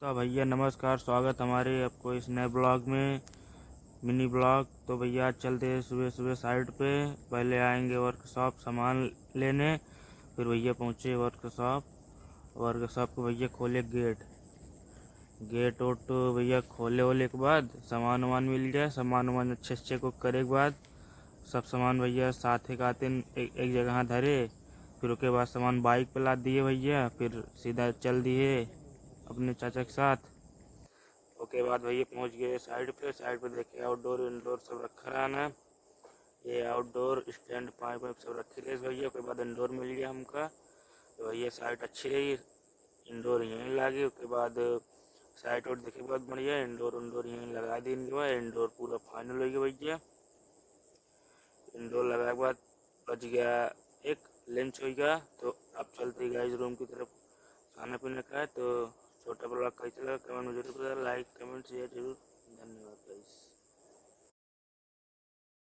तो भैया नमस्कार, स्वागत हमारे आपको इस नए ब्लॉग में, मिनी ब्लॉग। तो भैया आज चलते हैं सुबह सुबह साइट पे। पहले आएंगे वर्कशॉप सामान लेने, फिर भैया पहुँचे वर्कशॉप को भैया खोले गेट और तो भैया खोले वोले के बाद सामान वामान मिल गया। सामान वामान अच्छे से चेक करे के बाद सब सामान भैया साथ एक आते एक जगह धरे। फिर उसके बाद सामान बाइक पे लाद दिए भैया, फिर सीधा चल दिए अपने चाचा के साथ। उसके बाद भैया पहुंच गए साइड पे देखे आउटडोर इंडोर सब रखा रहना। ये आउटडोर स्टैंड पाइप वाइप सब रखे थे भैया। उसके बाद इंडोर मिल गया हमका। तो भैया साइट अच्छी रही, इंडोर यहीं लगी। उसके बाद साइट और देखे बहुत बढ़िया, इंडोर यहीं लगा दी। इनके बाद इंडोर पूरा फाइनल हो गया भैया। इंडोर लगाने के बाद बच गया एक लंच हो गया। तो अब चलते गाइस रूम की तरफ, खाना पीना का है। तो छोटा ब्लॉग कैसा लगा कमेंट में जरूर बताएं, लाइक कमेंट शेयर जरूर। धन्यवाद गाइस।